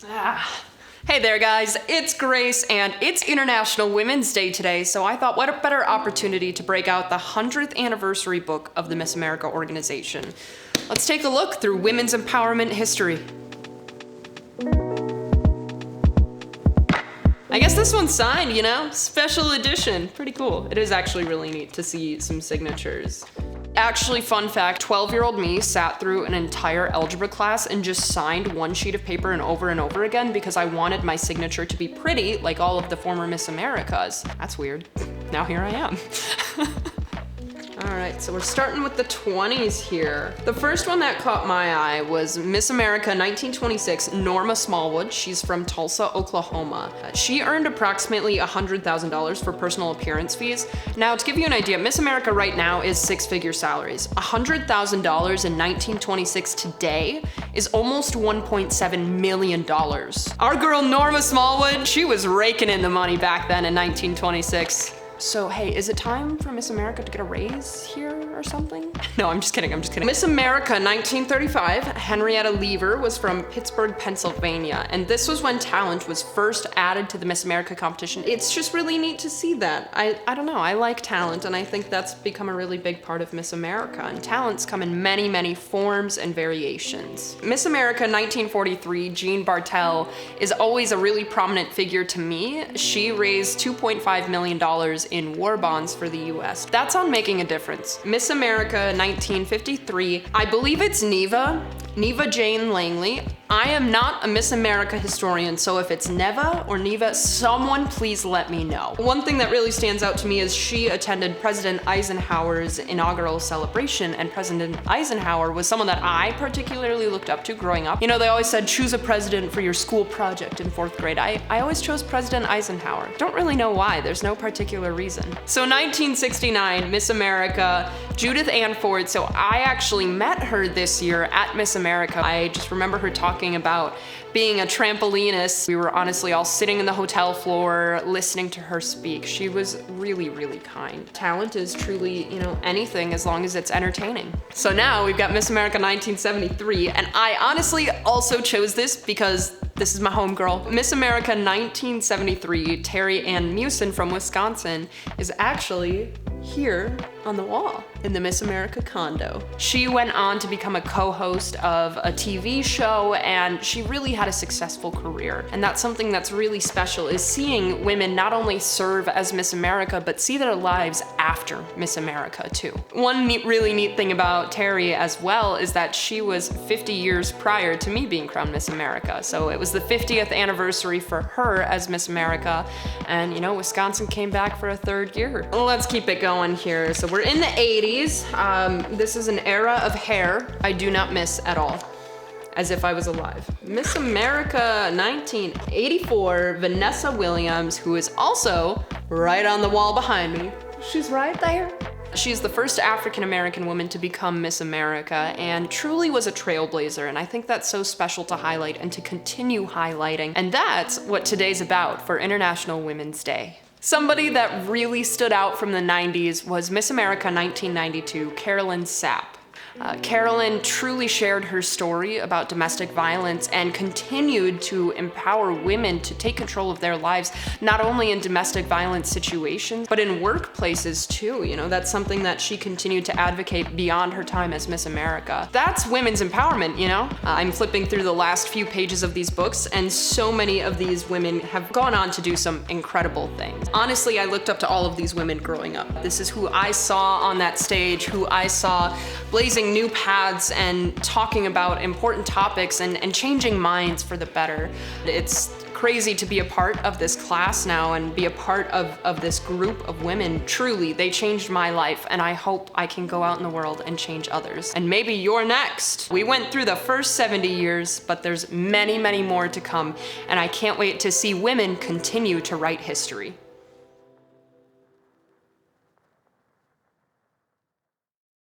Hey there guys, it's Grace and it's International Women's Day today, so I thought what a better opportunity to break out the 100th anniversary book of the Miss America organization. Let's take a look through women's empowerment history. I guess this one's signed, you know? Special edition. Pretty cool. It is actually really neat to see some signatures. Actually, fun fact, 12-year-old me sat through an entire algebra class and just signed one sheet of paper and over again because I wanted my signature to be pretty like all of the former Miss Americas. That's weird. Now here I am. All right, so we're starting with the 20s here. The first one that caught my eye was Miss America 1926, Norma Smallwood. She's from Tulsa, Oklahoma. She earned approximately $100,000 for personal appearance fees. Now, to give you an idea, Miss America right now is six-figure salaries. $100,000 in 1926 today is almost $1.7 million. Our girl Norma Smallwood, she was raking in the money back then in 1926. So hey, is it time for Miss America to get a raise here or something? No, I'm just kidding. Miss America 1935, Henrietta Lever was from Pittsburgh, Pennsylvania, and this was when talent was first added to the Miss America competition. It's just really neat to see that. I don't know, I like talent, and I think that's become a really big part of Miss America, and talents come in many, many forms and variations. Miss America 1943, Jean Bartel, is always a really prominent figure to me. She raised $2.5 million in war bonds for the US. That's on making a difference. Miss America 1953, I believe it's Neva Jane Langley. I am not a Miss America historian, so if it's Neva or Neva, someone please let me know. One thing that really stands out to me is she attended President Eisenhower's inaugural celebration, and President Eisenhower was someone that I particularly looked up to growing up. You know, they always said choose a president for your school project in 4th grade. I always chose President Eisenhower. Don't really know why, there's no particular reason. So 1969, Miss America, Judith Ann Ford. So I actually met her this year at Miss America. I just remember her talking about being a trampolinist. We were honestly all sitting in the hotel floor listening to her speak. She was really, really kind. Talent is truly, you know, anything as long as it's entertaining. So now we've got Miss America 1973, and I honestly also chose this because this is my homegirl. Miss America 1973, Terry Ann Mewson from Wisconsin, is actually here on the wall in the Miss America condo. She went on to become a co-host of a TV show, and she really had a successful career. And that's something that's really special, is seeing women not only serve as Miss America, but see their lives after Miss America too. One really neat thing about Terry as well is that she was 50 years prior to me being crowned Miss America. So it was the 50th anniversary for her as Miss America, and you know, Wisconsin came back for a 3rd year. Let's keep it going here. So we're in the 80s. This is an era of hair I do not miss at all. As if I was alive. Miss America 1984, Vanessa Williams, who is also right on the wall behind me. She's right there. She's the first African-American woman to become Miss America and truly was a trailblazer, and I think that's so special to highlight and to continue highlighting. And that's what today's about for International Women's Day. Somebody that really stood out from the 90s was Miss America 1992, Carolyn Sapp. Carolyn truly shared her story about domestic violence and continued to empower women to take control of their lives, not only in domestic violence situations, but in workplaces too. You know, that's something that she continued to advocate beyond her time as Miss America. That's women's empowerment, you know? I'm flipping through the last few pages of these books, and so many of these women have gone on to do some incredible things. Honestly, I looked up to all of these women growing up. This is who I saw on that stage, who I saw blazing new paths and talking about important topics and changing minds for the better. It's crazy to be a part of this class now and be a part of this group of women. Truly, they changed my life, and I hope I can go out in the world and change others. And maybe you're next. We went through the first 70 years, but there's many, many more to come, and I can't wait to see women continue to write history.